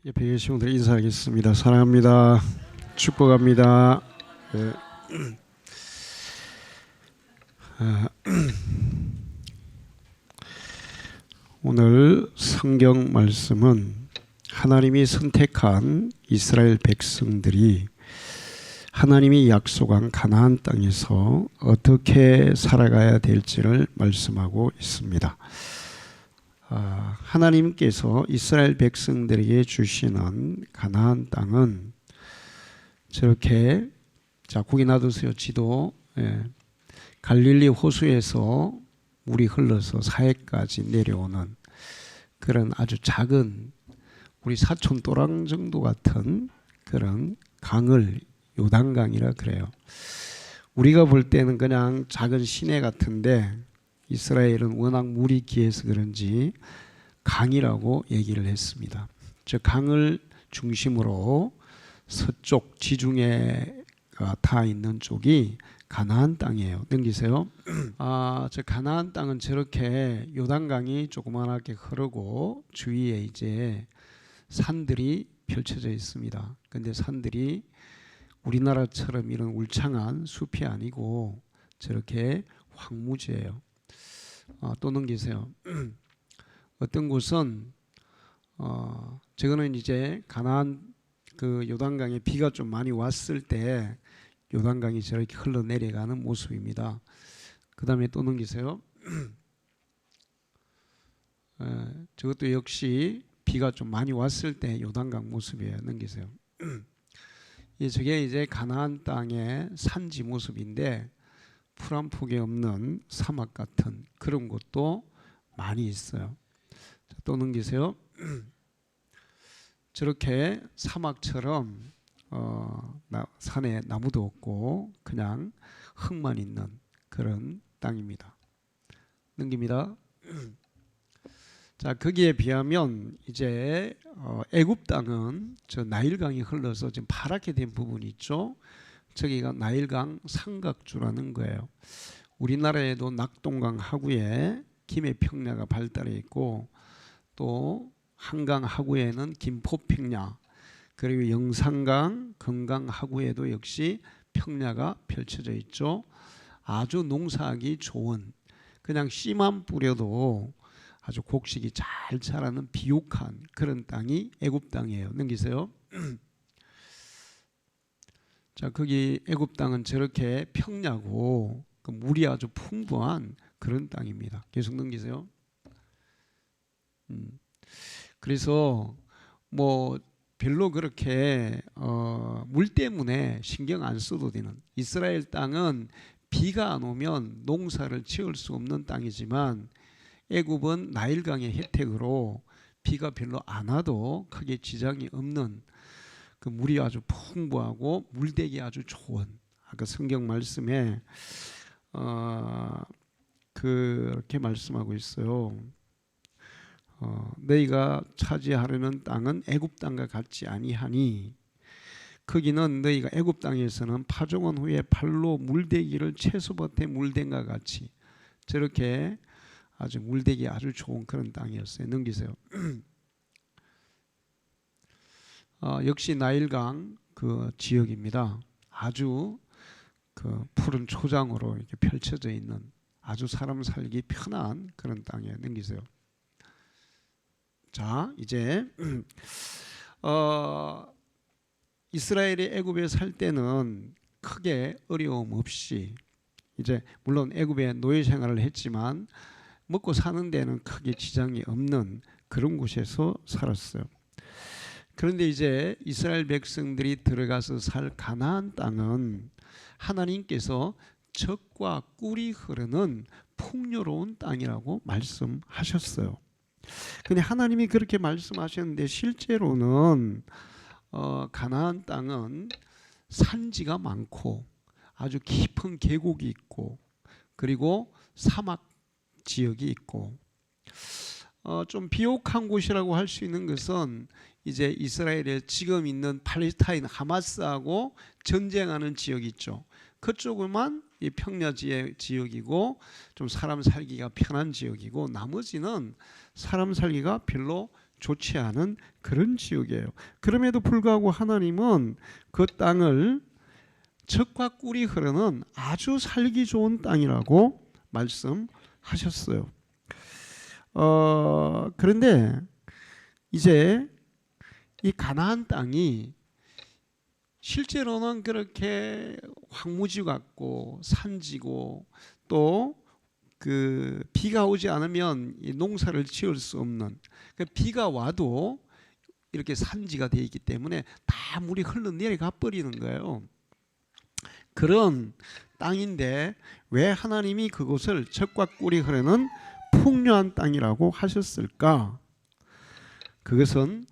옆에 계신 분들 인사하겠습니다. 사랑합니다. 축복합니다. 네. 오늘 성경 말씀은 하나님이 선택한 이스라엘 백성들이 하나님이 약속한 가나안 땅에서 어떻게 살아가야 될지를 말씀하고 있습니다. 하나님께서 이스라엘 백성들에게 주시는 가나안 땅은 저렇게, 자, 거기 놔두세요. 지도. 갈릴리 호수에서 물이 흘러서 사해까지 내려오는 그런 아주 작은, 우리 사촌 또랑 정도 같은 그런 강을 요단강이라 그래요. 우리가 볼 때는 그냥 작은 시내 같은데 이스라엘은 워낙 물이 귀해서 그런지 강이라고 얘기를 했습니다. 저 강을 중심으로 서쪽 지중해가 다 있는 쪽이 가나안 땅이에요. 넘기세요. 저 가나안 땅은 저렇게 요단강이 조그만하게 흐르고 주위에 이제 산들이 펼쳐져 있습니다. 근데 산들이 우리나라처럼 이런 울창한 숲이 아니고 저렇게 황무지예요. 또 넘기세요. 어떤 곳은 저거는 이제 가나안 그 요단강에 비가 좀 많이 왔을 때 요단강이 저렇게 흘러내려가는 모습입니다. 그 다음에 또 넘기세요. 저것도 역시 비가 좀 많이 왔을 때 요단강 모습이에요. 넘기세요. 저게 이제 가나안 땅의 산지 모습인데 풀 한 폭이 없는 사막 같은 그런 곳도 많이 있어요. 또 넘기세요. 저렇게 사막처럼 산에 나무도 없고 그냥 흙만 있는 그런 땅입니다. 넘깁니다. 자, 거기에 비하면 이제 애굽 땅은 저 나일강이 흘러서 지금 파랗게 된 부분이 있죠. 저기가 나일강 삼각주라는 거예요. 우리나라에도 낙동강 하구에 김해 평야가 발달해 있고 또 한강 하구에는 김포평야, 그리고 영산강, 금강 하구에도 역시 평야가 펼쳐져 있죠. 아주 농사하기 좋은, 그냥 씨만 뿌려도 아주 곡식이 잘 자라는 비옥한 그런 땅이 애굽 땅이에요. 넘기세요. 자, 거기 애굽 땅은 저렇게 평야고 그 물이 아주 풍부한 그런 땅입니다. 계속 넘기세요. 그래서 뭐 별로 그렇게 물 때문에 신경 안 써도 되는, 이스라엘 땅은 비가 안 오면 농사를 지을 수 없는 땅이지만 애굽은 나일강의 혜택으로 비가 별로 안 와도 크게 지장이 없는 그 물이 아주 풍부하고 물되기 아주 좋은, 아까 성경 말씀에 그렇게 말씀하고 있어요. 너희가 차지하려는 땅은 애굽 땅과 같지 아니하니, 거기는 너희가 애굽 땅에서는 파종한 후에 발로 물대기를 채소밭에 물댄 것 같이 저렇게 아주 물대기 아주 좋은 그런 땅이었어요. 넘기세요. 역시 나일강 그 지역입니다. 아주 그 푸른 초장으로 이렇게 펼쳐져 있는 아주 사람 살기 편한 그런 땅이에요. 넘기세요. 자, 이제 이스라엘이 애굽에 살 때는 크게 어려움 없이, 이제 물론 애굽에 노예 생활을 했지만 먹고 사는 데는 크게 지장이 없는 그런 곳에서 살았어요. 그런데 이제 이스라엘 백성들이 들어가서 살 가나안 땅은 하나님께서 젖과 꿀이 흐르는 풍요로운 땅이라고 말씀하셨어요. 근데 하나님이 그렇게 말씀하셨는데 실제로는 가나안 땅은 산지가 많고 아주 깊은 계곡이 있고 그리고 사막 지역이 있고 좀 비옥한 곳이라고 할 수 있는 것은 이제 이스라엘에 지금 있는 팔레스타인 하마스하고 전쟁하는 지역이 있죠. 그쪽만 이 평야 지역이고 좀 사람 살기가 편한 지역이고 나머지는 사람 살기가 별로 좋지 않은 그런 지역이에요. 그럼에도 불구하고 하나님은 그 땅을 젖과 꿀이 흐르는 아주 살기 좋은 땅이라고 말씀하셨어요. 그런데 이제 이 가나안 땅이 실제로는 그렇게 황무지 같고 산지고 또 그 비가 오지 않으면 이 농사를 지을 수 없는, 그 비가 와도 이렇게 산지가 되어 있기 때문에 다 물이 흘러내려가 버리는 거예요. 그런 땅인데 왜 하나님이 그곳을 젖과 꿀이 흐르는 풍요한 땅이라고 하셨을까? 그것은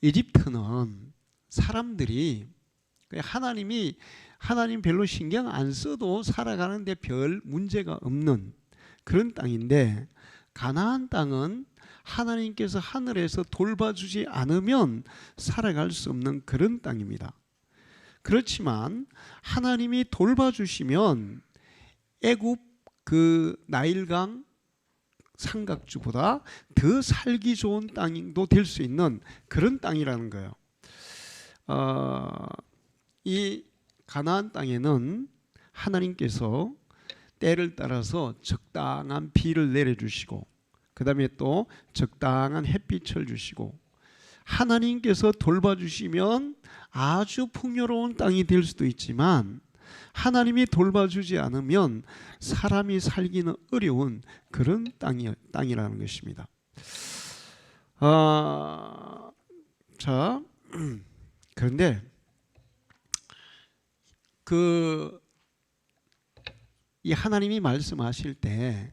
이집트는 사람들이 하나님 별로 신경 안 써도 살아가는데 별 문제가 없는 그런 땅인데, 가나안 땅은 하나님께서 하늘에서 돌봐주지 않으면 살아갈 수 없는 그런 땅입니다. 그렇지만 하나님이 돌봐주시면 애굽 그 나일강 삼각주보다 더 살기 좋은 땅도 될 수 있는 그런 땅이라는 거예요. 이 가나안 땅에는 하나님께서 때를 따라서 적당한 비를 내려주시고, 그 다음에 또 적당한 햇빛을 주시고, 하나님께서 돌봐주시면 아주 풍요로운 땅이 될 수도 있지만, 하나님이 돌봐주지 않으면 사람이 살기는 어려운 그런 땅이라는 것입니다. 자, 그런데 이 하나님이 말씀하실 때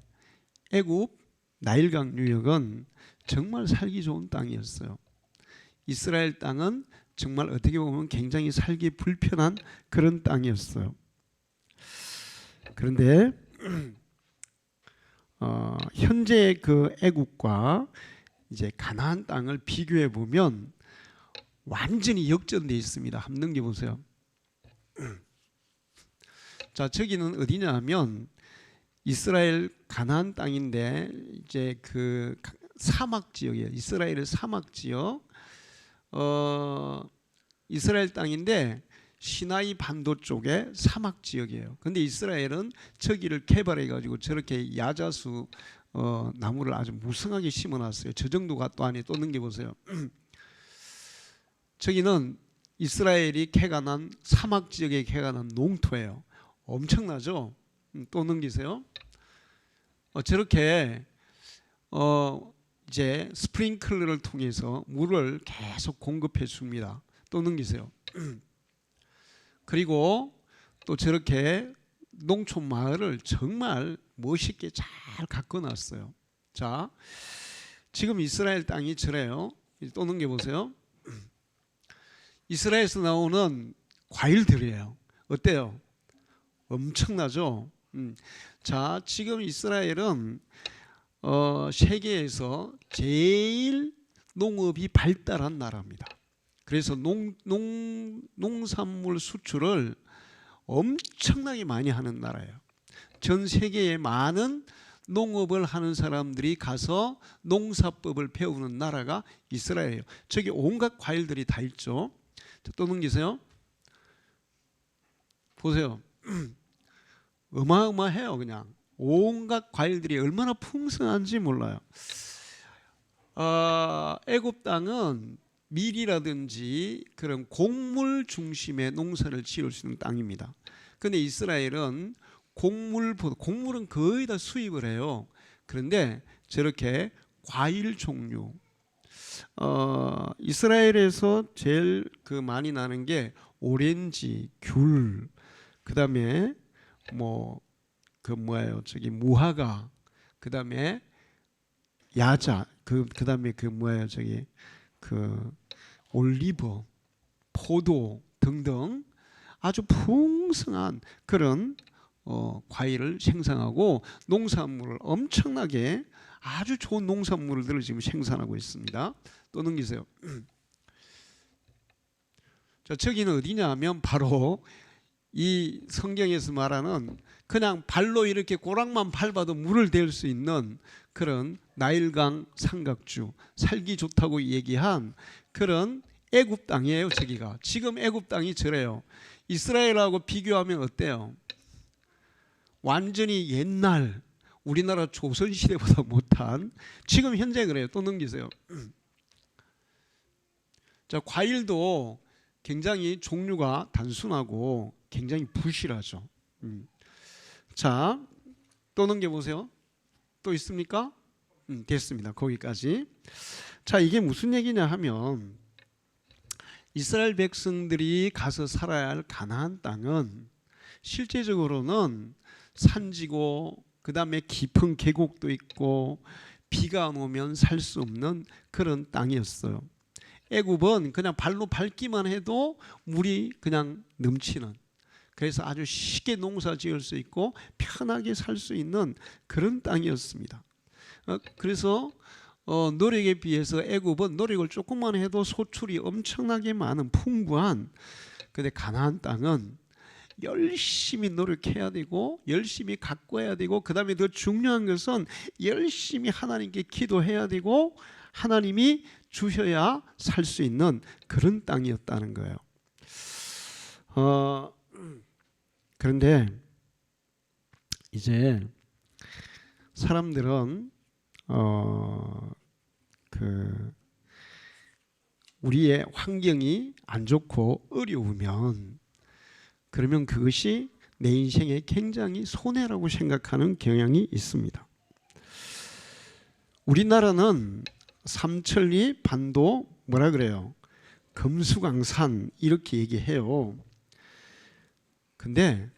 애굽 나일강 유역은 정말 살기 좋은 땅이었어요. 이스라엘 땅은 정말 어떻게 보면 굉장히 살기 불편한 그런 땅이었어요. 그런데 현재 그 애굽과 이제 가나안 땅을 비교해 보면 완전히 역전되어 있습니다. 한번 넘겨보세요. 자, 저기는 어디냐 하면 이스라엘 가나안 땅인데 이제 그 사막 지역이에요. 이스라엘의 사막 지역. 이스라엘 땅인데 시나이 반도 쪽에 사막 지역이에요. 근데 이스라엘은 저기를 개발해 가지고 저렇게 야자수 나무를 아주 무성하게 심어놨어요. 저 정도가 또 안에 또 넘겨보세요. 저기는 이스라엘이 개간한 사막 지역에 개간한 농토예요. 엄청나죠? 또 넘기세요. 저렇게 이제 스프링클러를 통해서 물을 계속 공급해 줍니다. 또 넘기세요. 그리고 또 저렇게 농촌 마을을 정말 멋있게 잘 가꿔놨어요. 자, 지금 이스라엘 땅이 저래요. 또 넘겨보세요. 이스라엘에서 나오는 과일들이에요. 어때요? 엄청나죠? 자, 지금 이스라엘은 세계에서 제일 농업이 발달한 나라입니다. 그래서 농산물 수출을 엄청나게 많이 하는 나라예요. 전 세계에 많은 농업을 하는 사람들이 가서 농사법을 배우는 나라가 이스라엘이에요. 저기 온갖 과일들이 다 있죠. 또 넘기세요. 보세요. 어마어마해요. 그냥 온갖 과일들이 얼마나 풍성한지 몰라요. 애굽 땅은 밀이라든지 그런 곡물 중심의 농사를 지을 수 있는 땅입니다. 그런데 이스라엘은 곡물은 거의 다 수입을 해요. 그런데 저렇게 과일 종류, 이스라엘에서 제일 그 많이 나는 게 오렌지, 귤, 그다음에 저기 무화과, 그다음에 야자, 그다음에 저기 올리브, 포도 등등 아주 풍성한 그런 과일을 생산하고 농산물을 엄청나게 아주 좋은 농산물들을 지금 생산하고 있습니다. 또 넘기세요. 자, 저기는 어디냐 하면 바로 이 성경에서 말하는 그냥 발로 이렇게 고랑만 밟아도 물을 댈 수 있는 그런 나일강 삼각주, 살기 좋다고 얘기한 그런 애굽 땅이에요. 저기가 지금 애굽 땅이 저래요. 이스라엘하고 비교하면 어때요? 완전히 옛날 우리나라 조선시대보다 못한, 지금 현재 그래요. 또 넘기세요. 자, 과일도 굉장히 종류가 단순하고 굉장히 부실하죠. 자, 또 넘겨보세요. 또 있습니까? 됐습니다. 거기까지. 자, 이게 무슨 얘기냐 하면 이스라엘 백성들이 가서 살아야 할 가나안 땅은 실제적으로는 산지고 그 다음에 깊은 계곡도 있고 비가 안 오면 살 수 없는 그런 땅이었어요. 애굽은 그냥 발로 밟기만 해도 물이 그냥 넘치는, 그래서 아주 쉽게 농사 지을 수 있고 편하게 살 수 있는 그런 땅이었습니다. 그래서 노력에 비해서 애굽은 노력을 조금만 해도 소출이 엄청나게 많은 풍부한, 근데 가나안 땅은 열심히 노력해야 되고 열심히 가꿔야 되고, 그 다음에 더 중요한 것은 열심히 하나님께 기도해야 되고 하나님이 주셔야 살 수 있는 그런 땅이었다는 거예요. 그런데 이제 사람들은 우리의 환경이 안 좋고 어려우면 그러면 그것이 내 인생에 굉장히 손해라고 생각하는 경향이 있습니다. 우리나라는 삼천리 반도 뭐라 그래요? 금수강산 이렇게 얘기해요. 근데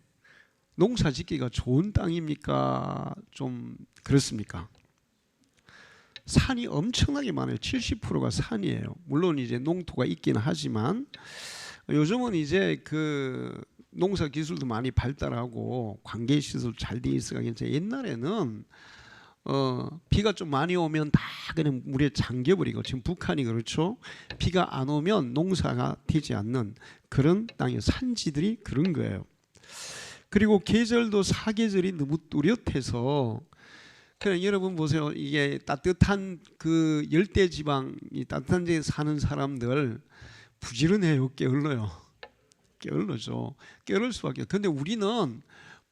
농사 짓기가 좋은 땅입니까? 좀 그렇습니까? 산이 엄청나게 많아요. 70%가 산이에요. 물론 이제 농토가 있기는 하지만 요즘은 이제 그 농사 기술도 많이 발달하고 관계 시설 잘 돼 있어가 옛날에는 비가 좀 많이 오면 다 그냥 물에 잠겨버리고, 지금 북한이 그렇죠. 비가 안 오면 농사가 되지 않는 그런 땅이, 산지들이 그런 거예요. 그리고 계절도 사계절이 너무 뚜렷해서 그냥 여러분 보세요. 이게 따뜻한 그 열대지방, 이 따뜻한 데에 사는 사람들 부지런해요. 게을러요. 게을러죠. 게으를 수밖에. 근데 우리는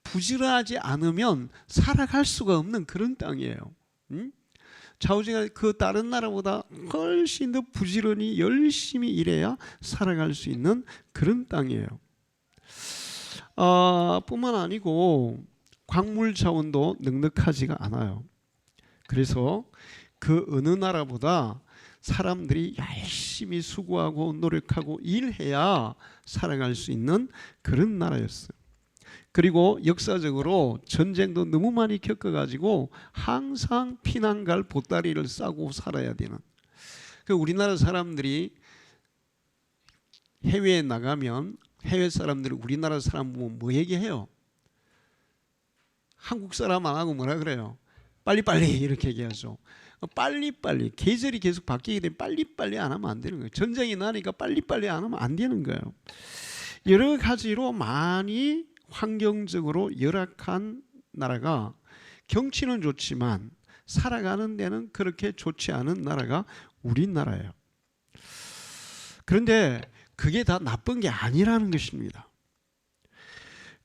부지런하지 않으면 살아갈 수가 없는 그런 땅이에요. 좌우지간 그 다른 나라보다 훨씬 더 부지런히 열심히 일해야 살아갈 수 있는 그런 땅이에요. 뿐만 아니고 광물 자원도 넉넉하지가 않아요. 그래서 그 어느 나라보다 사람들이 열심히 수고하고 노력하고 일해야 살아갈 수 있는 그런 나라였어요. 그리고 역사적으로 전쟁도 너무 많이 겪어가지고 항상 피난 갈 보따리를 싸고 살아야 되는, 그 우리나라 사람들이 해외에 나가면 해외 사람들이 우리나라 사람 보면 뭐 얘기해요? 한국 사람 안 하고 뭐라 그래요? 빨리빨리 이렇게 얘기하죠. 빨리빨리, 계절이 계속 바뀌게 되면 빨리빨리 안 하면 안 되는 거예요. 전쟁이 나니까 빨리빨리 안 하면 안 되는 거예요. 여러 가지로 많이 환경적으로 열악한 나라가, 경치는 좋지만 살아가는 데는 그렇게 좋지 않은 나라가 우리나라예요. 그런데 그게 다 나쁜 게 아니라는 것입니다.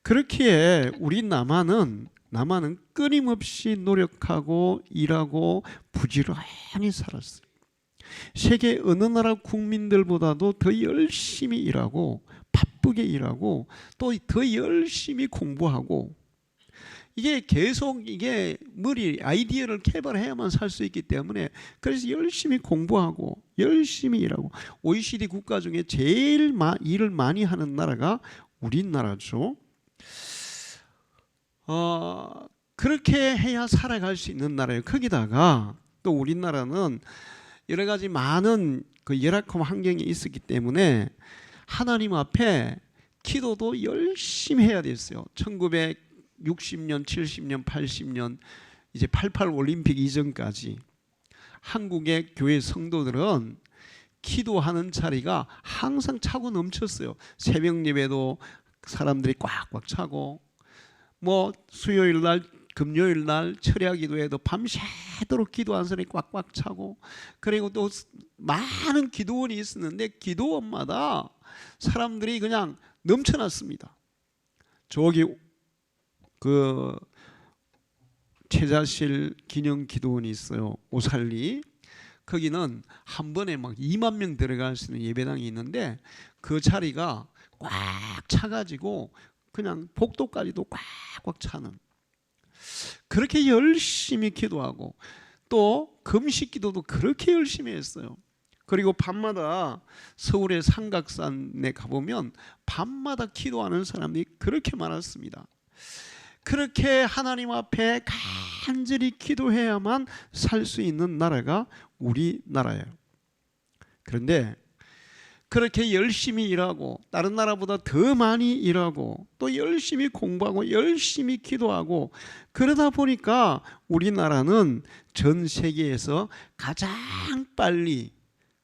그렇기에 우리 남한은 끊임없이 노력하고 일하고 부지런히 살았어요. 세계 어느 나라 국민들보다도 더 열심히 일하고 바쁘게 일하고 또 더 열심히 공부하고, 이게 계속 이게 아이디어를 개발해야만 살 수 있기 때문에, 그래서 열심히 공부하고 열심히 일하고, OECD 국가 중에 제일 일을 많이 하는 나라가 우리나라죠. 그렇게 해야 살아갈 수 있는 나라예요. 거기다가 또 우리나라는 여러 가지 많은 그 열악한 환경이 있었기 때문에 하나님 앞에 기도도 열심히 해야 됐어요. 1960년, 70년, 80년, 이제 88 올림픽 이전까지 한국의 교회 성도들은 기도하는 자리가 항상 차고 넘쳤어요. 새벽 예배도 사람들이 꽉꽉 차고, 뭐 수요일 날 금요일 날 철야 기도회도 밤새도록 기도한 사람이 꽉꽉 차고, 그리고 또 많은 기도원이 있었는데 기도원마다 사람들이 그냥 넘쳐났습니다. 저기 그 최자실 기념 기도원이 있어요. 오살리. 거기는 한 번에 막 2만 명 들어갈 수 있는 예배당이 있는데 그 자리가 꽉 차가지고 그냥 복도까지도 꽉꽉 차는, 그렇게 열심히 기도하고 또 금식 기도도 그렇게 열심히 했어요. 그리고 밤마다 서울의 삼각산에 가보면 밤마다 기도하는 사람들이 그렇게 많았습니다. 그렇게 하나님 앞에 간절히 기도해야만 살 수 있는 나라가 우리나라예요. 그런데 그렇게 열심히 일하고 다른 나라보다 더 많이 일하고 또 열심히 공부하고 열심히 기도하고 그러다 보니까 우리나라는 전 세계에서 가장 빨리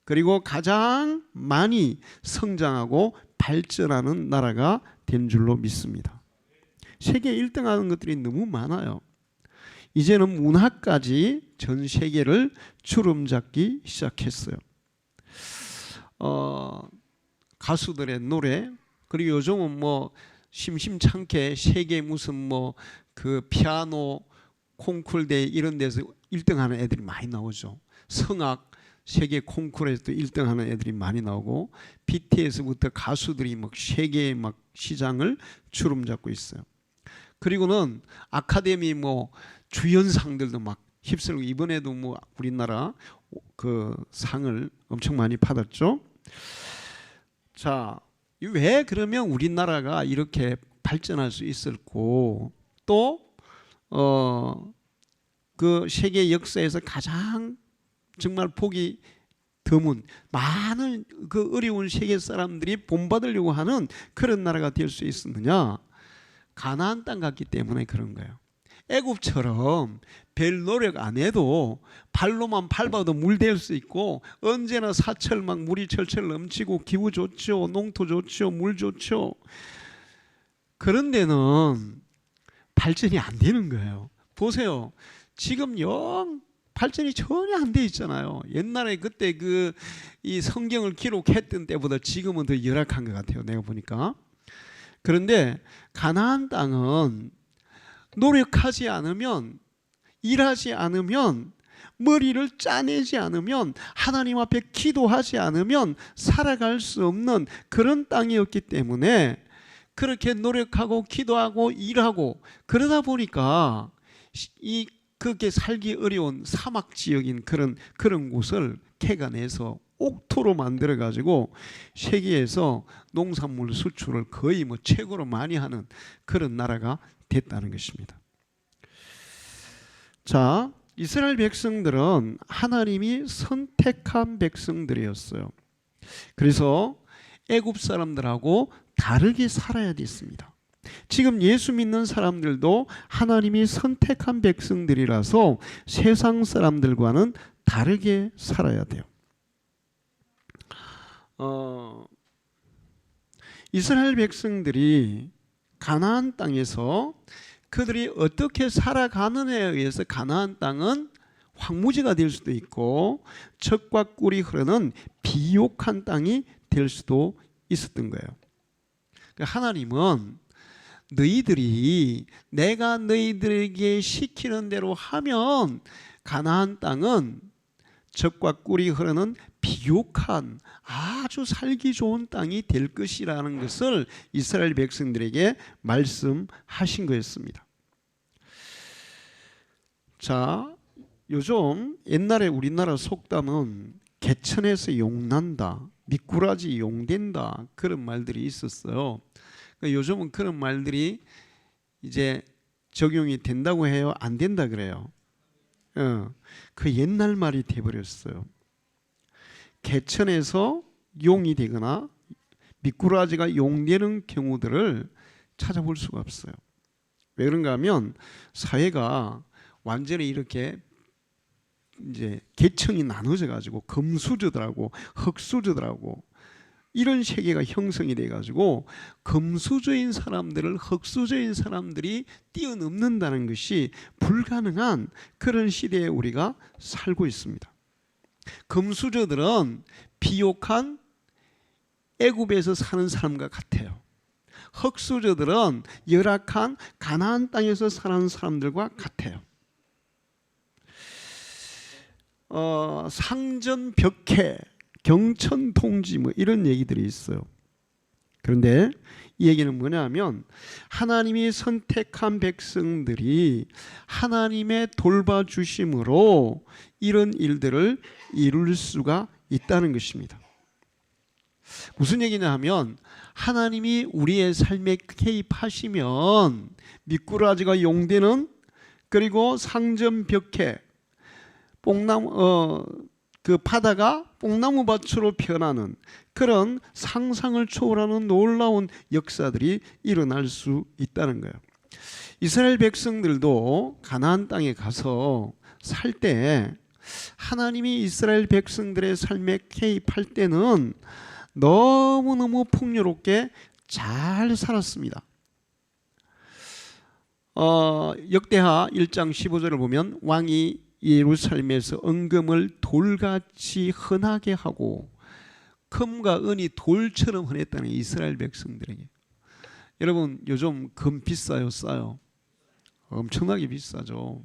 그리고 가장 많이 성장하고 발전하는 나라가 된 줄로 믿습니다. 세계 1등 하는 것들이 너무 많아요. 이제는 문화까지 전 세계를 주름잡기 시작했어요. 가수들의 노래, 그리고 요즘은 뭐 심심찮게 세계 무슨 뭐 그 피아노 콩쿨 대회 이런 데서 1등 하는 애들이 많이 나오죠. 성악 세계 콩쿨에서도 1등 하는 애들이 많이 나오고 BTS부터 가수들이 막 세계의 막 시장을 주름잡고 있어요. 그리고는 아카데미 뭐 주연상들도 막 휩쓸고 이번에도 뭐 우리나라 그 상을 엄청 많이 받았죠. 자, 왜 그러면 우리나라가 이렇게 발전할 수 있었고 또 그 세계 역사에서 가장 정말 보기 드문 많은 그 어려운 세계 사람들이 본받으려고 하는 그런 나라가 될 수 있었느냐? 가나안 땅 같기 때문에 그런 거예요. 애굽처럼 별 노력 안 해도 발로만 밟아도 물 될 수 있고 언제나 사철 막 물이 철철 넘치고 기후 좋죠, 농토 좋죠, 물 좋죠. 그런 데는 발전이 안 되는 거예요. 보세요. 지금 영 발전이 전혀 안 돼 있잖아요. 옛날에 그때 그 이 성경을 기록했던 때보다 지금은 더 열악한 것 같아요. 내가 보니까. 그런데 가나안 땅은 노력하지 않으면, 일하지 않으면, 머리를 짜내지 않으면, 하나님 앞에 기도하지 않으면 살아갈 수 없는 그런 땅이었기 때문에 그렇게 노력하고 기도하고 일하고 그러다 보니까 이 그렇게 살기 어려운 사막 지역인 그런 곳을 캐가내서 옥토로 만들어 가지고 세계에서 농산물 수출을 거의 뭐 최고로 많이 하는 그런 나라가 됐다는 것입니다. 자, 이스라엘 백성들은 하나님이 선택한 백성들이었어요. 그래서 애굽 사람들하고 다르게 살아야 됐습니다. 지금 예수 믿는 사람들도 하나님이 선택한 백성들이라서 세상 사람들과는 다르게 살아야 돼요. 이스라엘 백성들이 가나안 땅에서 그들이 어떻게 살아가느냐에 의해서 가나안 땅은 황무지가 될 수도 있고 젖과 꿀이 흐르는 비옥한 땅이 될 수도 있었던 거예요. 하나님은 너희들이 내가 너희들에게 시키는 대로 하면 가나안 땅은 젖과 꿀이 흐르는 비옥한 아주 살기 좋은 땅이 될 것이라는 것을 이스라엘 백성들에게 말씀하신 거였습니다. 자, 요즘 옛날에 우리나라 속담은 개천에서 용난다, 미꾸라지 용된다 그런 말들이 있었어요. 요즘은 그런 말들이 이제 적용이 된다고 해요? 안 된다 그래요? 그 옛날 말이 돼버렸어요. 개천에서 용이 되거나 미꾸라지가 용되는 경우들을 찾아볼 수가 없어요. 왜 그런가 하면 사회가 완전히 이렇게 이제 계층이 나눠져 가지고 금수저들하고 흙수저들하고 이런 세계가 형성이 돼가지고 금수저인 사람들을 흙수저인 사람들이 뛰어넘는다는 것이 불가능한 그런 시대에 우리가 살고 있습니다. 금수저들은 비옥한 애굽에서 사는 사람과 같아요. 흙수저들은 열악한 가나안 땅에서 사는 사람들과 같아요. 상전벽해, 경천통지 뭐 이런 얘기들이 있어요. 그런데 이 얘기는 뭐냐면 하나님이 선택한 백성들이 하나님의 돌봐주심으로 이런 일들을 이룰 수가 있다는 것입니다. 무슨 얘기냐 하면 하나님이 우리의 삶에 개입하시면 미꾸라지가 용되는, 그리고 상전벽해, 뽕나무 그 바다가 뽕나무 밭으로 변하는 그런 상상을 초월하는 놀라운 역사들이 일어날 수 있다는 거예요. 이스라엘 백성들도 가나안 땅에 가서 살 때 하나님이 이스라엘 백성들의 삶에 개입할 때는 너무너무 풍요롭게 잘 살았습니다. 역대하 1장 15절을 보면 왕이 예루살렘에서 은금을 돌같이 흔하게 하고, 금과 은이 돌처럼 흔했다는 이스라엘 백성들에게. 여러분 요즘 금 비싸요, 싸요? 엄청나게 비싸죠.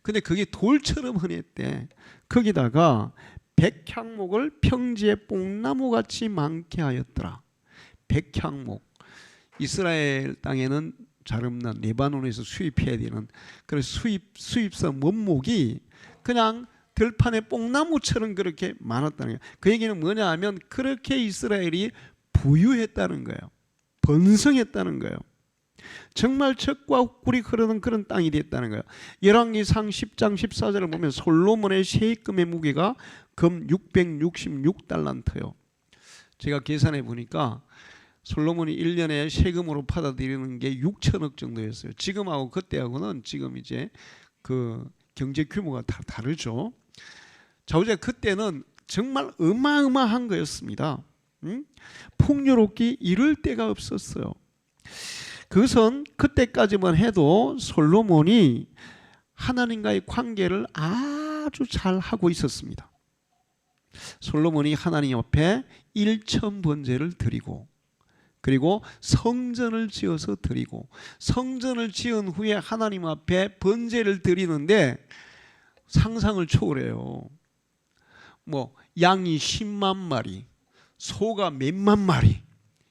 근데 그게 돌처럼 흔했대. 거기다가 백향목을 평지에 뽕나무같이 많게 하였더라. 백향목, 이스라엘 땅에는 잘 없는 레바논에서 수입해야 되는 그런 수입산 원목이 그냥 들판에 뽕나무처럼 그렇게 많았다는 거예요. 그 얘기는 뭐냐 하면 그렇게 이스라엘이 부유했다는 거예요. 번성했다는 거예요. 정말 젖과 꿀이 흐르는 그런 땅이 됐다는 거예요. 열왕기상 10장 14절을 보면 솔로몬의 세금의 무게가 금 666달란트요. 제가 계산해 보니까 솔로몬이 1년에 세금으로 받아들이는 게 6천억 정도였어요. 지금하고 그때하고는 지금 이제 그 경제 규모가 다 다르죠. 자, 어제 그때는 정말 어마어마한 거였습니다. 풍요롭기 이를 데가 없었어요. 그것은 그때까지만 해도 솔로몬이 하나님과의 관계를 아주 잘 하고 있었습니다. 솔로몬이 하나님 앞에 일천번제를 드리고, 그리고 성전을 지어서 드리고, 성전을 지은 후에 하나님 앞에 번제를 드리는데 상상을 초월해요. 뭐 양이 10만 마리, 소가 몇만 마리,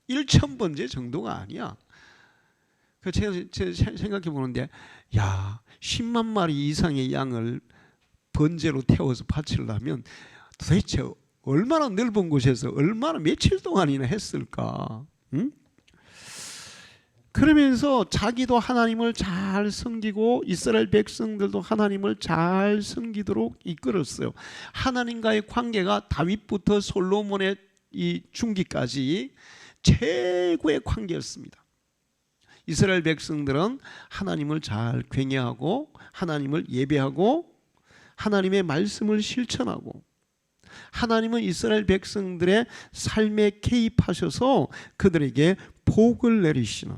1,000번제 정도가 아니야. 제가 생각해 보는데, 야, 10만 마리 이상의 양을 번제로 태워서 바치려면 도대체 얼마나 넓은 곳에서 얼마나 며칠 동안이나 했을까? 응? 그러면서 자기도 하나님을 잘 섬기고 이스라엘 백성들도 하나님을 잘 섬기도록 이끌었어요. 하나님과의 관계가 다윗부터 솔로몬의 이 중기까지 최고의 관계였습니다. 이스라엘 백성들은 하나님을 잘 경외하고 하나님을 예배하고 하나님의 말씀을 실천하고, 하나님은 이스라엘 백성들의 삶에 개입하셔서 그들에게 복을 내리시는,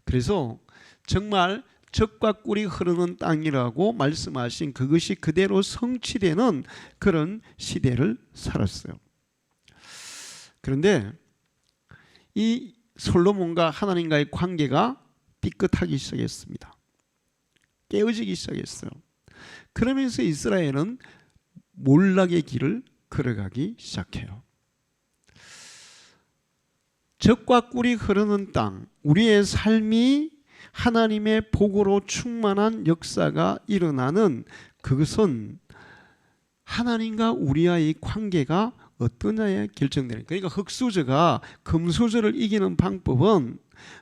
그래서 정말 젖과 꿀이 흐르는 땅이라고 말씀하신 그것이 그대로 성취되는 그런 시대를 살았어요. 그런데 이 솔로몬과 하나님과의 관계가 삐끗하기 시작했습니다. 깨어지기 시작했어요. 그러면서 이스라엘은 몰락의 길을 걸어가기 시작해요. 젖과 꿀이 흐르는 땅, 우리의 삶이 하나님의 복으로 충만한 역사가 일어나는 그것은 하나님과 우리와의 관계가 어떠냐에 결정되는. 그러니까 흙수저가 금수저를 이기는 방법은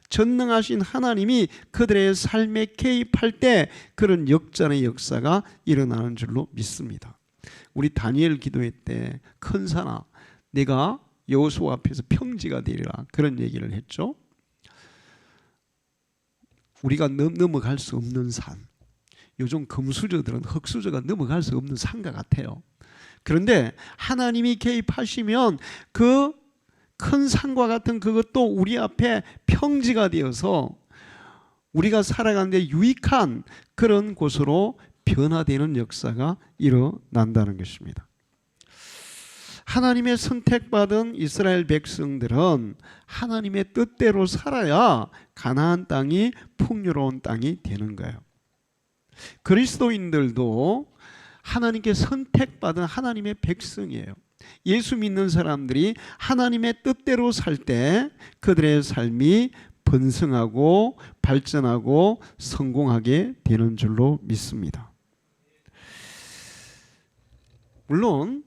전능하신 하나님이 그들의 삶에 개입할 때 그런 역전의 역사가 일어나는 줄로 믿습니다. 우리 다니엘 기도회 때 큰 산아 내가 여호수아 앞에서 평지가 되리라 그런 얘기를 했죠. 우리가 넘어갈 수 없는 산, 요즘 금수저들은 흙수저가 넘어갈 수 없는 산과 같아요. 그런데 하나님이 개입하시면 그 큰 산과 같은 그것도 우리 앞에 평지가 되어서 우리가 살아가는데 유익한 그런 곳으로 변화되는 역사가 일어난다는 것입니다. 하나님의 선택받은 이스라엘 백성들은 하나님의 뜻대로 살아야 가나안 땅이 풍요로운 땅이 되는 거예요. 그리스도인들도 하나님께 선택받은 하나님의 백성이에요. 예수 믿는 사람들이 하나님의 뜻대로 살 때 그들의 삶이 번성하고 발전하고 성공하게 되는 줄로 믿습니다. 물론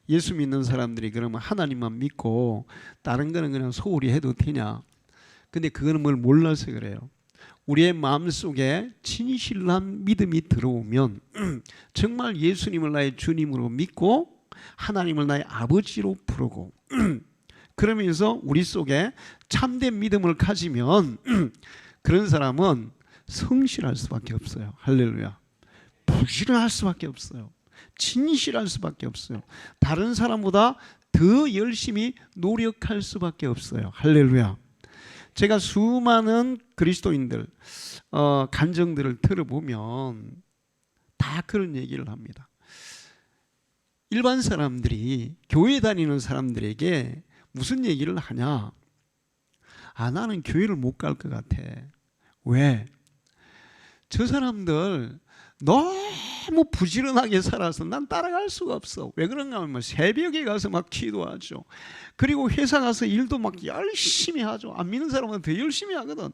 예수 믿는 사람들이 그러면 하나님만 믿고 다른 거는 그냥 소홀히 해도 되냐? 근데 그거는 뭘 몰라서 그래요. 우리의 마음속에 진실한 믿음이 들어오면 정말 예수님을 나의 주님으로 믿고 하나님을 나의 아버지로 부르고 그러면서 우리 속에 참된 믿음을 가지면 그런 사람은 성실할 수밖에 없어요. 할렐루야. 부지런할 수밖에 없어요. 진실할 수밖에 없어요. 다른 사람보다 더 열심히 노력할 수밖에 없어요. 할렐루야. 제가 수많은 그리스도인들 간증들을 들어보면 다 그런 얘기를 합니다. 일반 사람들이 교회 다니는 사람들에게 무슨 얘기를 하냐? 나는 교회를 못 갈 것 같아. 왜? 저 사람들 너무 부지런하게 살아서 난 따라갈 수가 없어. 왜 그런가 하면 새벽에 가서 막 기도하죠. 그리고 회사 가서 일도 막 열심히 하죠. 안 믿는 사람은 더 열심히 하거든.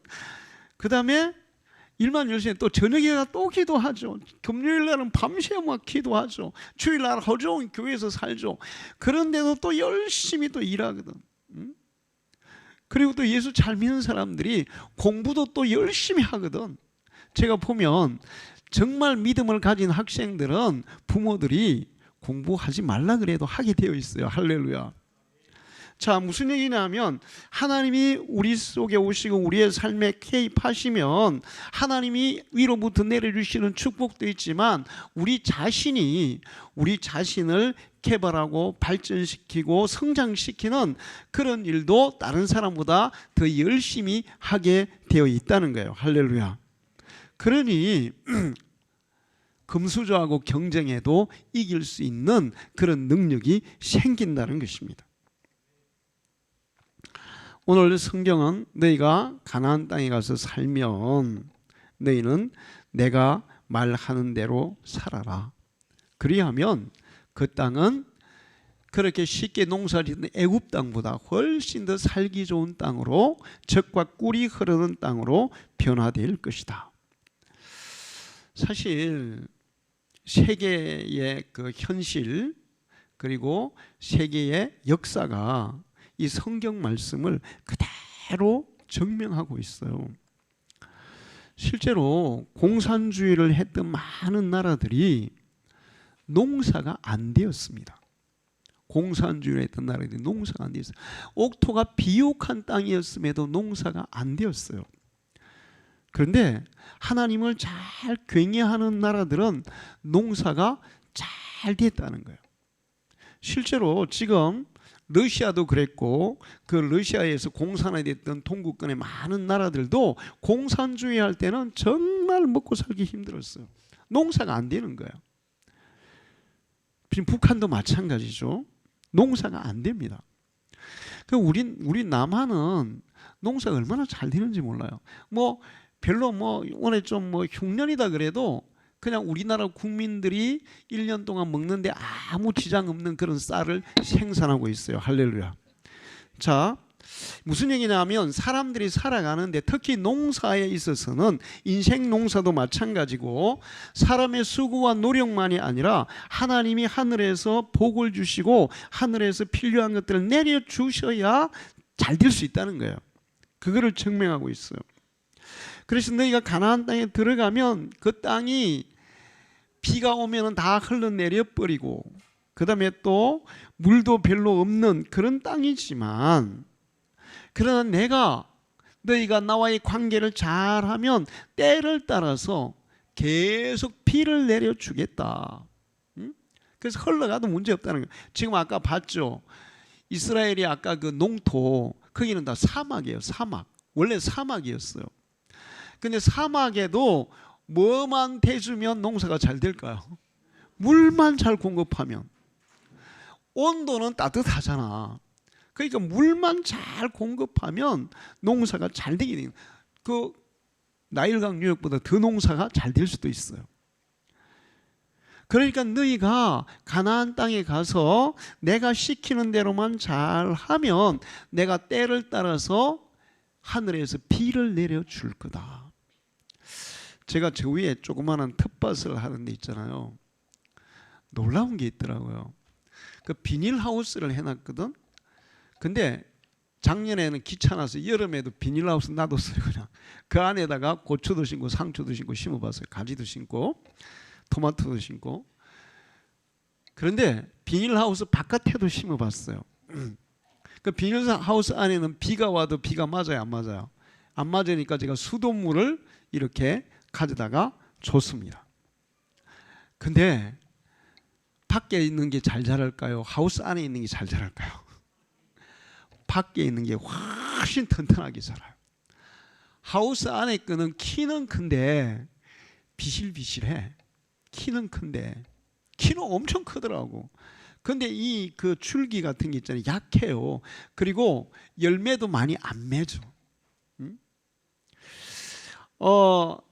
그 다음에 일만 열심히 또 저녁에 가서 또 기도하죠. 금요일 날은 밤새 막 기도하죠. 주일 날 하루 종일 교회에서 살죠. 그런데도 또 열심히 또 일하거든. 그리고 또 예수 잘 믿는 사람들이 공부도 또 열심히 하거든. 제가 보면 정말 믿음을 가진 학생들은 부모들이 공부하지 말라 그래도 하게 되어 있어요. 할렐루야. 자, 무슨 얘기냐면 하나님이 우리 속에 오시고 우리의 삶에 개입하시면 하나님이 위로부터 내려주시는 축복도 있지만 우리 자신이 우리 자신을 개발하고 발전시키고 성장시키는 그런 일도 다른 사람보다 더 열심히 하게 되어 있다는 거예요. 할렐루야. 그러니 금수저하고 경쟁해도 이길 수 있는 그런 능력이 생긴다는 것입니다. 오늘 성경은 너희가 가나안 땅에 가서 살면 너희는 내가 말하는 대로 살아라. 그리하면 그 땅은 그렇게 쉽게 농사짓는 애굽 땅보다 훨씬 더 살기 좋은 땅으로 젖과 꿀이 흐르는 땅으로 변화될 것이다. 사실 세계의 그 현실 그리고 세계의 역사가 이 성경 말씀을 그대로 증명하고 있어요. 실제로 공산주의를 했던 많은 나라들이 농사가 안 되었습니다. 공산주의를 했던 나라들이 농사가 안 되었어요. 옥토가 비옥한 땅이었음에도 농사가 안 되었어요. 그런데 하나님을 잘 경외하는 나라들은 농사가 잘 됐다는 거예요. 실제로 지금 러시아도 그랬고 그 러시아에서 공산화됐던 동구권의 많은 나라들도 공산주의 할 때는 정말 먹고 살기 힘들었어요. 농사가 안 되는 거예요. 지금 북한도 마찬가지죠. 농사가 안 됩니다. 우리 남한은 농사가 얼마나 잘 되는지 몰라요. 별로 오늘 좀 흉년이다 그래도 그냥 우리나라 국민들이 1년 동안 먹는데 아무 지장 없는 그런 쌀을 생산하고 있어요. 할렐루야. 자, 무슨 얘기냐면 사람들이 살아가는데 특히 농사에 있어서는 인생 농사도 마찬가지고 사람의 수고와 노력만이 아니라 하나님이 하늘에서 복을 주시고 하늘에서 필요한 것들을 내려주셔야 잘 될 수 있다는 거예요. 그거를 증명하고 있어요. 그래서 너희가 가나안 땅에 들어가면 그 땅이 비가 오면 다 흘러내려 버리고 그 다음에 또 물도 별로 없는 그런 땅이지만 그러나 내가 너희가 나와의 관계를 잘하면 때를 따라서 계속 비를 내려주겠다. 그래서 흘러가도 문제 없다는 거예요. 지금 아까 봤죠. 이스라엘이 아까 그 농토 거기는 다 사막이에요. 사막. 원래 사막이었어요. 근데 사막에도 뭐만 대주면 농사가 잘 될까요? 물만 잘 공급하면. 온도는 따뜻하잖아. 그러니까 물만 잘 공급하면 농사가 잘 되게 돼요. 그 나일강 유역보다 더 농사가 잘 될 수도 있어요. 그러니까 너희가 가나안 땅에 가서 내가 시키는 대로만 잘하면 내가 때를 따라서 하늘에서 비를 내려줄 거다. 제가 저 위에 조그마한 텃밭을 하는 데 있잖아요. 놀라운 게 있더라고요. 그 비닐하우스를 해놨거든. 근데 작년에는 귀찮아서 여름에도 비닐하우스 놔뒀어요. 그냥 그 안에다가 고추도 심고 상추도 심고 심어봤어요. 가지도 심고 토마토도 심고. 그런데 비닐하우스 바깥에도 심어봤어요. 그 비닐하우스 안에는 비가 와도 비가 맞아요, 안 맞아요? 안 맞으니까 제가 수돗물을 이렇게 가져다가 줬습니다. 근데 밖에 있는 게 잘 자랄까요? 하우스 안에 있는 게 잘 자랄까요? 밖에 있는 게 훨씬 튼튼하게 자라요. 하우스 안에 거는 키는 큰데 비실비실해. 키는 큰데 키는 엄청 크더라고. 근데 이 그 줄기 같은 게 있잖아요. 약해요. 그리고 열매도 많이 안 맺어.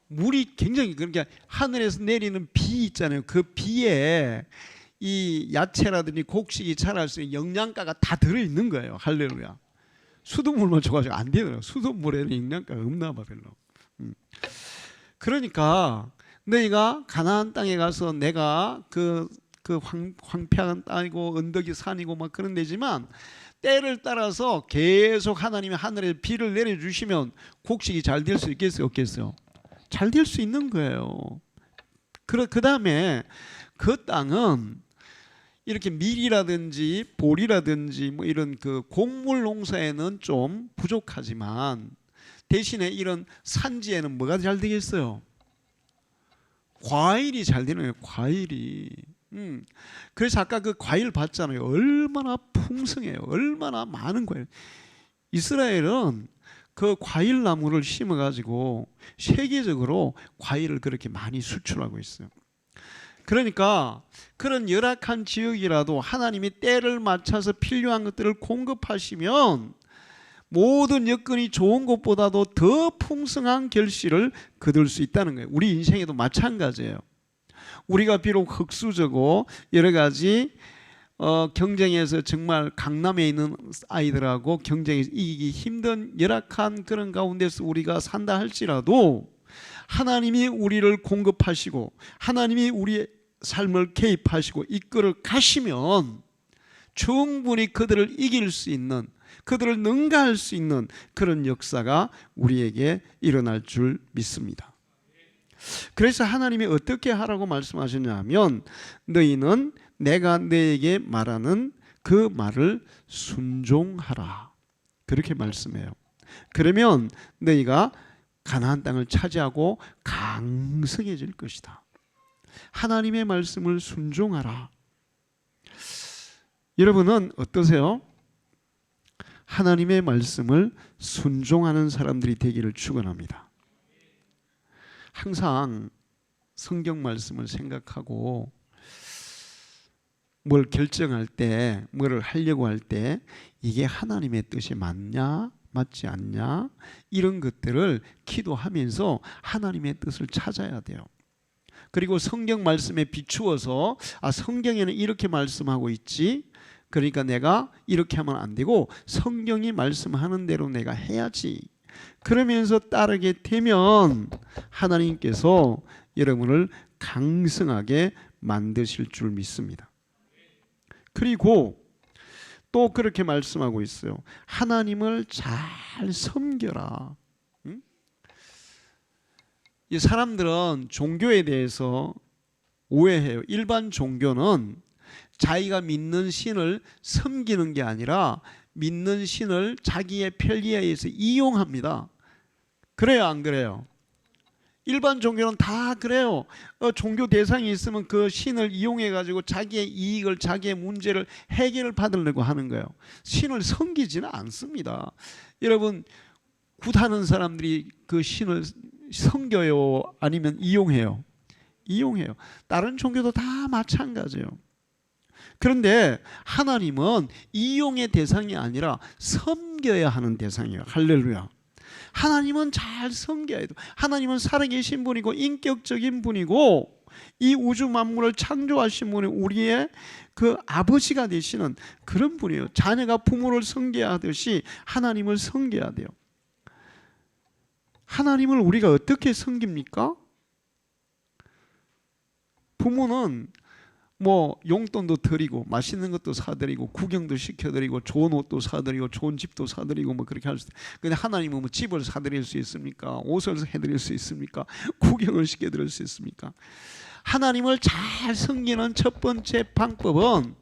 물이 굉장히, 그러니까 하늘에서 내리는 비 있잖아요. 그 비에 이 야채라든지 곡식이 자랄 수 있는 영양가가 다 들어있는 거예요. 할렐루야. 수돗물만 줘가지고 안 되더라고요. 수돗물에는 영양가가 없나 봐 별로. 그러니까 너희가 가나안 땅에 가서 내가 그 황폐한 땅이고 언덕이 산이고 막 그런 데지만 때를 따라서 계속 하나님이 하늘에 비를 내려주시면 곡식이 잘 될 수 있겠어요, 없겠어요? 잘 될 수 있는 거예요. 그 다음에 그 땅은 이렇게 밀이라든지 보리라든지 뭐 이런 그 곡물 농사에는 좀 부족하지만 대신에 이런 산지에는 뭐가 잘 되겠어요? 과일이 잘 되는 거예요. 과일이. 그래서 아까 그 과일 봤잖아요. 얼마나 풍성해요. 얼마나 많은 과일. 이스라엘은 그 과일 나무를 심어가지고 세계적으로 과일을 그렇게 많이 수출하고 있어요. 그러니까 그런 열악한 지역이라도 하나님이 때를 맞춰서 필요한 것들을 공급하시면 모든 여건이 좋은 것보다도 더 풍성한 결실을 거둘 수 있다는 거예요. 우리 인생에도 마찬가지예요. 우리가 비록 흙수저고 여러 가지 경쟁에서 정말 강남에 있는 아이들하고 경쟁에서 이기기 힘든 열악한 그런 가운데서 우리가 산다 할지라도 하나님이 우리를 공급하시고 하나님이 우리의 삶을 개입하시고 이끌어 가시면 충분히 그들을 이길 수 있는, 그들을 능가할 수 있는 그런 역사가 우리에게 일어날 줄 믿습니다. 그래서 하나님이 어떻게 하라고 말씀하셨냐 하면 너희는 내가 너에게 말하는 그 말을 순종하라, 그렇게 말씀해요. 그러면 너희가 가나안 땅을 차지하고 강성해질 것이다. 하나님의 말씀을 순종하라. 여러분은 어떠세요? 하나님의 말씀을 순종하는 사람들이 되기를 축원합니다. 항상 성경 말씀을 생각하고 뭘 결정할 때, 뭘 하려고 할 때 이게 하나님의 뜻이 맞냐, 맞지 않냐, 이런 것들을 기도하면서 하나님의 뜻을 찾아야 돼요. 그리고 성경 말씀에 비추어서 성경에는 이렇게 말씀하고 있지, 그러니까 내가 이렇게 하면 안 되고 성경이 말씀하는 대로 내가 해야지. 그러면서 따르게 되면 하나님께서 여러분을 강성하게 만드실 줄 믿습니다. 그리고 또 그렇게 말씀하고 있어요. 하나님을 잘 섬겨라. 이 사람들은 종교에 대해서 오해해요. 일반 종교는 자기가 믿는 신을 섬기는 게 아니라 믿는 신을 자기의 편리에 의해서 이용합니다. 그래요, 안 그래요? 일반 종교는 다 그래요. 종교 대상이 있으면 그 신을 이용해 가지고 자기의 이익을, 자기의 문제를 해결을 받으려고 하는 거예요. 신을 섬기지는 않습니다. 여러분, 굿하는 사람들이 그 신을 섬겨요? 아니면 이용해요? 이용해요. 다른 종교도 다 마찬가지예요. 그런데 하나님은 이용의 대상이 아니라 섬겨야 하는 대상이에요. 할렐루야. 하나님은 잘 섬겨야 돼요. 하나님은 살아계신 분이고 인격적인 분이고 이 우주 만물을 창조하신 분이 우리의 그 아버지가 되시는 그런 분이에요. 자녀가 부모를 섬겨야 하듯이 하나님을 섬겨야 돼요. 하나님을 우리가 어떻게 섬깁니까? 부모는 뭐 용돈도 드리고 맛있는 것도 사드리고 구경도 시켜드리고 좋은 옷도 사드리고 좋은 집도 사드리고 뭐 그렇게 할 수 있어요. 근데 하나님은 뭐 집을 사드릴 수 있습니까? 옷을 해드릴 수 있습니까? 구경을 시켜드릴 수 있습니까? 하나님을 잘 섬기는 첫 번째 방법은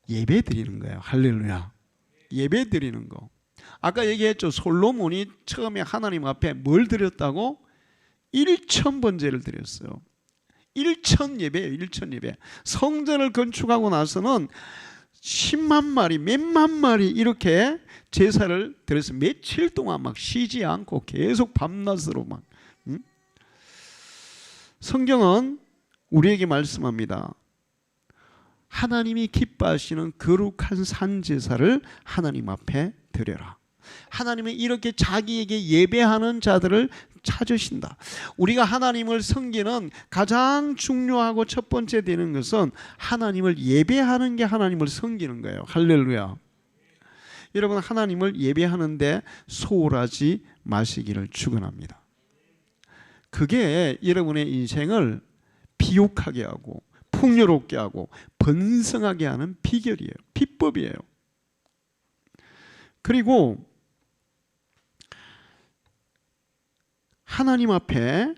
예배 드리는 거예요. 할렐루야. 예배 드리는 거. 아까 얘기했죠. 솔로몬이 처음에 하나님 앞에 뭘 드렸다고? 1,000번제를 드렸어요. 1,000 예배예요. 1,000 예배. 성전을 건축하고 나서는 10만 마리, 몇만 마리 이렇게 제사를 드려서 며칠 동안 막 쉬지 않고 계속 밤낮으로 막. 성경은 우리에게 말씀합니다. 하나님이 기뻐하시는 거룩한 산 제사를 하나님 앞에 드려라. 하나님은 이렇게 자기에게 예배하는 자들을 찾으신다. 우리가 하나님을 섬기는 가장 중요하고 첫 번째 되는 것은 하나님을 예배하는 게 하나님을 섬기는 거예요. 할렐루야. 여러분, 하나님을 예배하는데 소홀하지 마시기를 축원합니다. 그게 여러분의 인생을 비옥하게 하고 풍요롭게 하고 번성하게 하는 비결이에요. 비법이에요. 그리고 하나님 앞에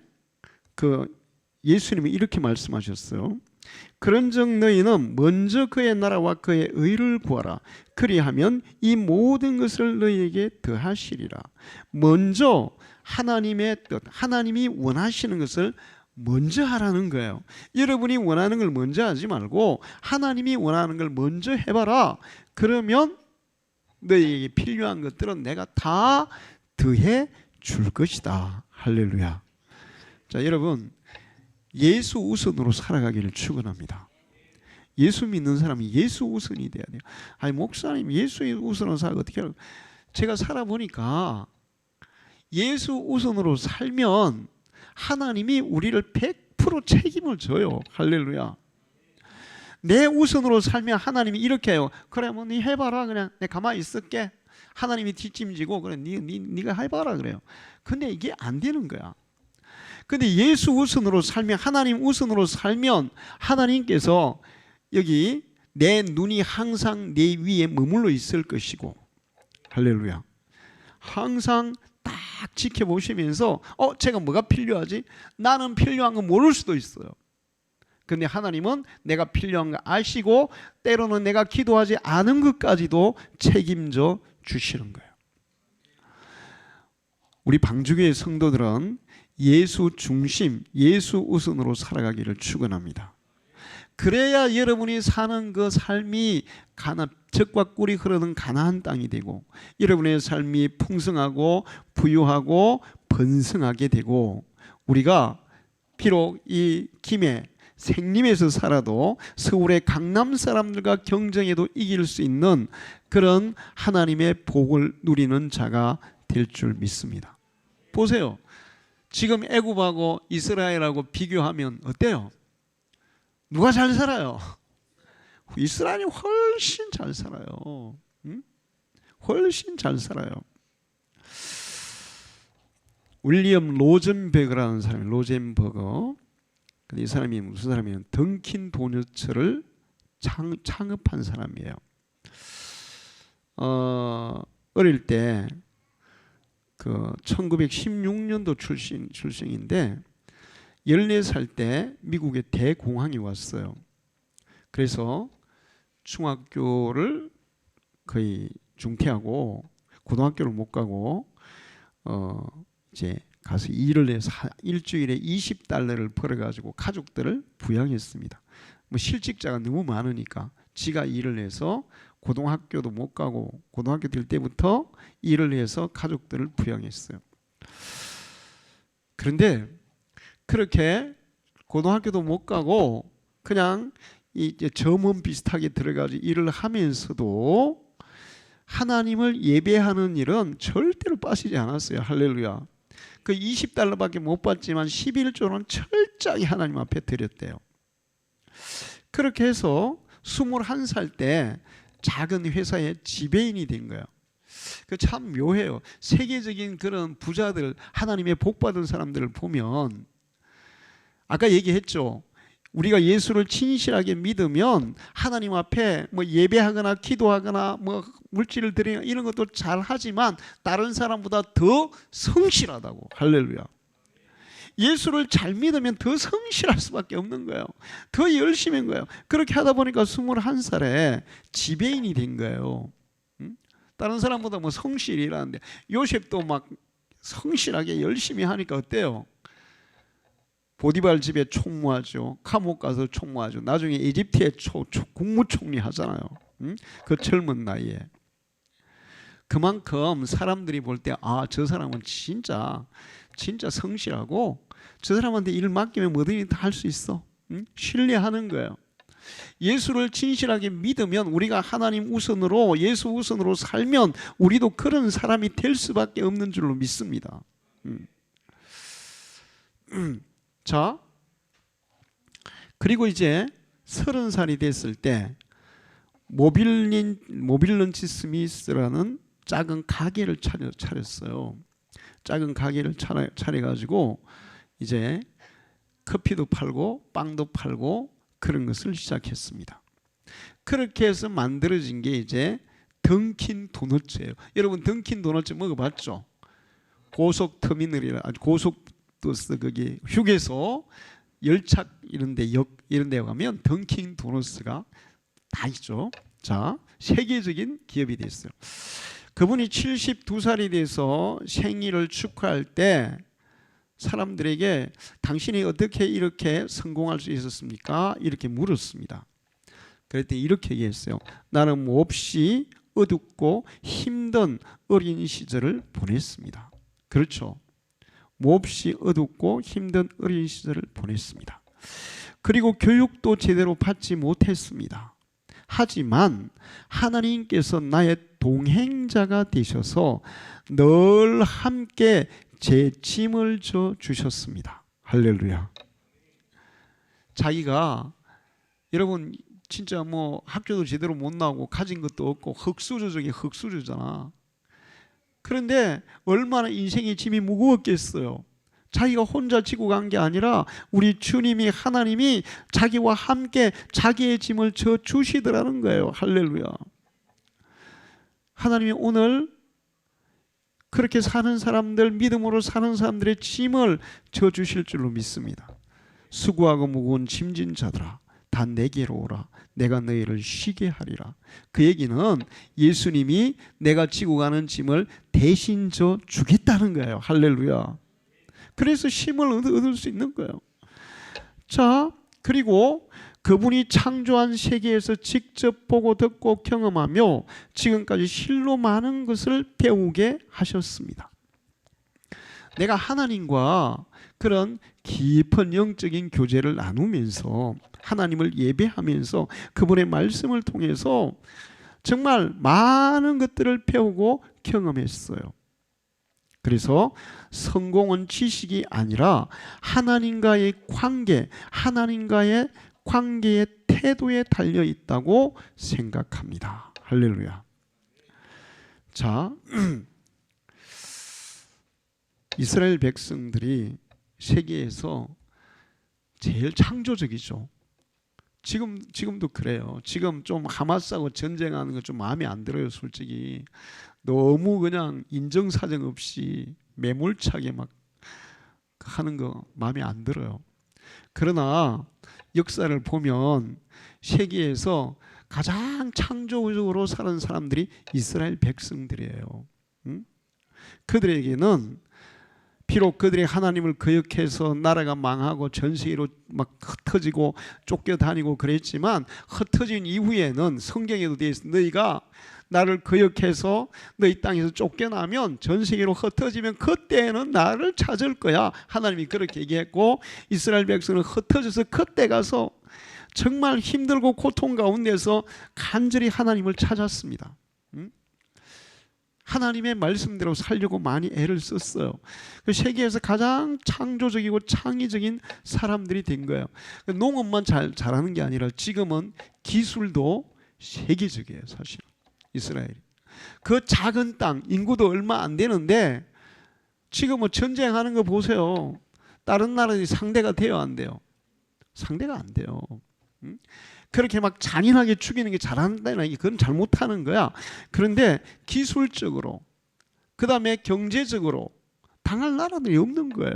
예수님이 이렇게 말씀하셨어요. 그런즉 너희는 먼저 그의 나라와 그의 의를 구하라. 그리하면 이 모든 것을 너희에게 더하시리라. 먼저 하나님의 뜻, 하나님이 원하시는 것을 먼저 하라는 거예요. 여러분이 원하는 걸 먼저 하지 말고 하나님이 원하는 걸 먼저 해봐라. 그러면 너희에게 필요한 것들은 내가 다 더해 줄 것이다. 할렐루야. 자, 여러분, 예수 우선으로 살아가기를 축원합니다. 예수 믿는 사람이 예수 우선이 돼야 돼요. 아니, 목사님 예수 우선으로 살고 어떻게 하라고? 제가 살아보니까 예수 우선으로 살면 하나님이 우리를 100% 책임을 져요. 할렐루야. 내 우선으로 살면 하나님이 이렇게 해요. 그래, 뭐 네 해봐라. 그냥 내 가만히 있을게. 하나님이 뒷짐지고 그래, 네가 해봐라 그래요. 근데 이게 안 되는 거야. 근데 예수 우선으로 살면, 하나님 우선으로 살면 하나님께서 여기 내 눈이 항상 내 위에 머물러 있을 것이고, 할렐루야. 항상 딱 지켜보시면서 제가 뭐가 필요하지? 나는 필요한 거 모를 수도 있어요. 근데 하나님은 내가 필요한 거 아시고 때로는 내가 기도하지 않은 것까지도 책임져 주시는 거예요. 우리 방주교회 성도들은 예수 중심, 예수 우선으로 살아가기를 축원합니다. 그래야 여러분이 사는 그 삶이 젖과 꿀이 흐르는 가나안 땅이 되고 여러분의 삶이 풍성하고 부유하고 번성하게 되고 우리가 비록 이 김해 생림에서 살아도 서울의 강남 사람들과 경쟁해도 이길 수 있는 그런 하나님의 복을 누리는 자가 될 줄 믿습니다. 보세요. 지금 애굽하고 이스라엘하고 비교하면 어때요? 누가 잘 살아요? 이스라엘이 훨씬 잘 살아요. 응? 훨씬 잘 살아요. 윌리엄 로젠버그라는 사람이 로젠버거. 근데 이 사람이 무슨 사람이냐면 던킨 도너츠를 창업한 사람이에요. 어릴 때 1916년도 출생인데 14살 때 미국에 대공황이 왔어요. 그래서 중학교를 거의 중퇴하고 고등학교를 못 가고 이제 가서 일을 해서 일주일에 20달러를 벌어가지고 가족들을 부양했습니다. 뭐 실직자가 너무 많으니까 지가 일을 해서 고등학교도 못 가고 고등학교 될 때부터 일을 해서 가족들을 부양했어요. 그런데 그렇게 고등학교도 못 가고 그냥 이제 점원 비슷하게 들어가서 일을 하면서도 하나님을 예배하는 일은 절대로 빠지지 않았어요. 할렐루야. 그 20달러밖에 못 받지만 11조는 철저히 하나님 앞에 드렸대요. 그렇게 해서 21살 때 작은 회사의 지배인이 된 거예요. 그 참 묘해요. 세계적인 그런 부자들, 하나님의 복 받은 사람들을 보면 아까 얘기했죠. 우리가 예수를 진실하게 믿으면 하나님 앞에 뭐 예배하거나 기도하거나 뭐 물질을 드리거나 이런 것도 잘 하지만 다른 사람보다 더 성실하다고. 할렐루야. 예수를 잘 믿으면 더 성실할 수밖에 없는 거예요. 더 열심인 거예요. 그렇게 하다 보니까 21살에 지배인이 된 거예요. 다른 사람보다 뭐 성실이라는데 요셉도 막 성실하게 열심히 하니까 어때요? 보디발 집에 총무하죠. 감옥 가서 총무하죠. 나중에 이집트의 국무총리 하잖아요. 그 젊은 나이에. 그만큼 사람들이 볼 때 아, 저 사람은 진짜 성실하고 저 사람한테 일 맡기면 뭐든지 다 할 수 있어. 신뢰하는 거예요. 예수를 진실하게 믿으면 우리가 하나님 우선으로 예수 우선으로 살면 우리도 그런 사람이 될 수밖에 없는 줄로 믿습니다. 자, 그리고 이제 30살이 됐을 때 모빌런치 스미스라는 작은 가게를 차렸어요. 작은 가게를 차려가지고 이제 커피도 팔고 빵도 팔고 그런 것을 시작했습니다. 그렇게 해서 만들어진 게 이제 던킨 도너츠예요. 여러분 던킨 도너츠 먹어봤죠? 고속 터미널이라 고속버스 거기 휴게소 열차 이런데 역 이런데 가면 던킨 도너츠가 다 있죠. 자, 세계적인 기업이 됐어요. 그분이 72살이 돼서 생일을 축하할 때 사람들에게 당신이 어떻게 이렇게 성공할 수 있었습니까? 이렇게 물었습니다. 그랬더니 이렇게 얘기했어요. 나는 몹시 어둡고 힘든 어린 시절을 보냈습니다. 그렇죠. 몹시 어둡고 힘든 어린 시절을 보냈습니다. 그리고 교육도 제대로 받지 못했습니다. 하지만 하나님께서 나의 동행자가 되셔서 늘 함께 제 짐을 져 주셨습니다. 할렐루야. 자기가 여러분 진짜 뭐 학교도 제대로 못 나오고 가진 것도 없고 흙수저 중에 흙수저잖아. 그런데 얼마나 인생의 짐이 무거웠겠어요. 자기가 혼자 지고 간 게 아니라 우리 주님이 하나님이 자기와 함께 자기의 짐을 져 주시더라는 거예요. 할렐루야. 하나님이 오늘 그렇게 사는 사람들, 믿음으로 사는 사람들의 짐을 져 주실 줄로 믿습니다. 수고하고 무거운 짐진 자들아 다 내게로 오라. 내가 너희를 쉬게 하리라. 그 얘기는 예수님이 내가 지고 가는 짐을 대신 져 주겠다는 거예요. 할렐루야. 그래서 힘을 얻을 수 있는 거예요. 자, 그리고 그분이 창조한 세계에서 직접 보고 듣고 경험하며 지금까지 실로 많은 것을 배우게 하셨습니다. 내가 하나님과 그런 깊은 영적인 교제를 나누면서 하나님을 예배하면서 그분의 말씀을 통해서 정말 많은 것들을 배우고 경험했어요. 그래서 성공은 지식이 아니라 하나님과의 관계의 태도에 달려 있다고 생각합니다. 할렐루야. 자, 이스라엘 백성들이 세계에서 제일 창조적이죠. 지금도 그래요. 지금 좀 하마스하고 전쟁하는 거 좀 마음에 안 들어요. 솔직히 너무 그냥 인정사정 없이 매몰차게 막 하는 거 마음에 안 들어요. 그러나 역사를 보면 세계에서 가장 창조적으로 사는 사람들이 이스라엘 백성들이에요. 그들에게는 비록 그들이 하나님을 거역해서 나라가 망하고 전 세계로 막 흩어지고 쫓겨다니고 그랬지만, 흩어진 이후에는 성경에도 되어 있어, 너희가 나를 거역해서 너희 땅에서 쫓겨나면, 전 세계로 흩어지면 그때는 나를 찾을 거야. 하나님이 그렇게 얘기했고, 이스라엘 백성은 흩어져서 그때 가서 정말 힘들고 고통 가운데서 간절히 하나님을 찾았습니다. 하나님의 말씀대로 살려고 많이 애를 썼어요. 세계에서 가장 창조적이고 창의적인 사람들이 된 거예요. 농업만 잘하는 게 아니라 지금은 기술도 세계적이에요. 사실 이스라엘이 그 작은 땅, 인구도 얼마 안 되는데 지금은 전쟁하는 거 보세요. 다른 나라들이 상대가 돼요, 안 돼요? 상대가 안 돼요. 그렇게 막 잔인하게 죽이는 게 잘한다는 게, 그건 잘못하는 거야. 그런데 기술적으로, 그 다음에 경제적으로 당할 나라들이 없는 거예요.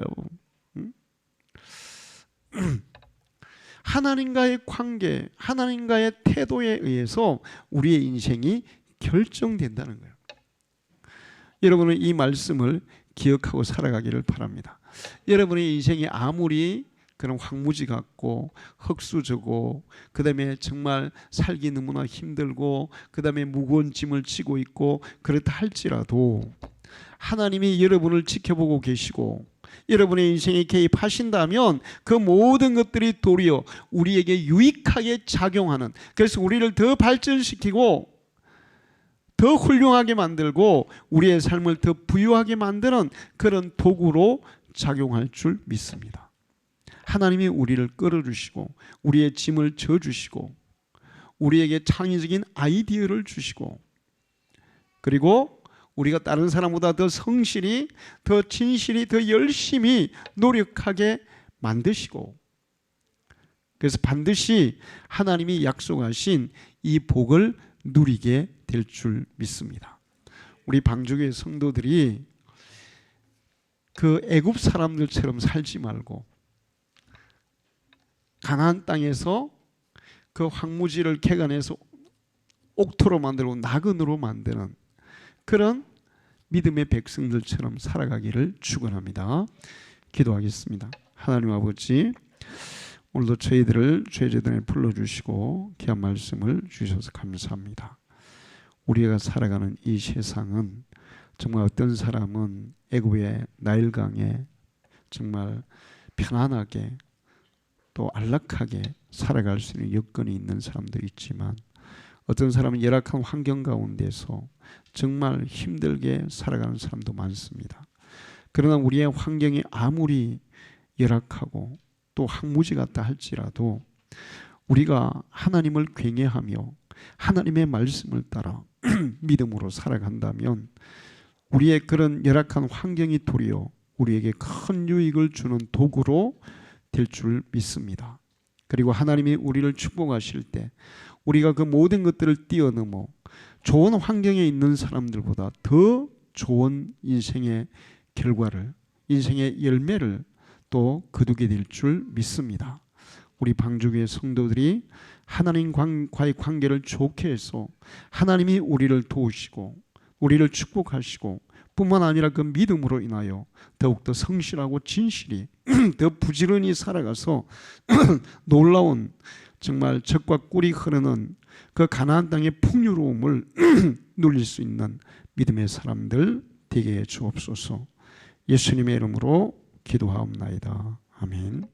하나님과의 관계, 하나님과의 태도에 의해서 우리의 인생이 결정된다는 거예요. 여러분은 이 말씀을 기억하고 살아가기를 바랍니다. 여러분의 인생이 아무리 그런 황무지 같고 흙수저고, 그 다음에 정말 살기 너무나 힘들고, 그 다음에 무거운 짐을 지고 있고 그렇다 할지라도, 하나님이 여러분을 지켜보고 계시고 여러분의 인생에 개입하신다면 그 모든 것들이 도리어 우리에게 유익하게 작용하는, 그래서 우리를 더 발전시키고 더 훌륭하게 만들고 우리의 삶을 더 부유하게 만드는 그런 도구로 작용할 줄 믿습니다. 하나님이 우리를 끌어주시고 우리의 짐을 져주시고 우리에게 창의적인 아이디어를 주시고, 그리고 우리가 다른 사람보다 더 성실히, 더 진실히, 더 열심히 노력하게 만드시고, 그래서 반드시 하나님이 약속하신 이 복을 누리게 될 줄 믿습니다. 우리 방주교회 성도들이 그 애굽 사람들처럼 살지 말고 가나안 땅에서 그 황무지를 개간해서 옥토로 만들고 나그네로 만드는 그런 믿음의 백성들처럼 살아가기를 축원합니다. 기도하겠습니다. 하나님 아버지, 오늘도 저희들을 죄제단에 불러주시고 귀한 말씀을 주셔서 감사합니다. 우리가 살아가는 이 세상은 정말 어떤 사람은 애굽의 나일강에 정말 편안하게 또 안락하게 살아갈 수 있는 여건이 있는 사람도 있지만, 어떤 사람은 열악한 환경 가운데서 정말 힘들게 살아가는 사람도 많습니다. 그러나 우리의 환경이 아무리 열악하고 또 황무지 같다 할지라도 우리가 하나님을 굉해하며 하나님의 말씀을 따라 믿음으로 살아간다면 우리의 그런 열악한 환경이 도리어 우리에게 큰 유익을 주는 도구로 될 줄 믿습니다. 그리고 하나님이 우리를 축복하실 때 우리가 그 모든 것들을 뛰어넘어 좋은 환경에 있는 사람들보다 더 좋은 인생의 결과를, 인생의 열매를 또 거두게 될 줄 믿습니다. 우리 방주교회 성도들이 하나님과의 관계를 좋게 해서 하나님이 우리를 도우시고 우리를 축복하시고 뿐만 아니라 그 믿음으로 인하여 더욱더 성실하고 진실히 더 부지런히 살아가서 놀라운 정말 젖과 꿀이 흐르는 그 가나안 땅의 풍요로움을 누릴 수 있는 믿음의 사람들 되게 해 주옵소서. 예수님의 이름으로 기도하옵나이다. 아멘.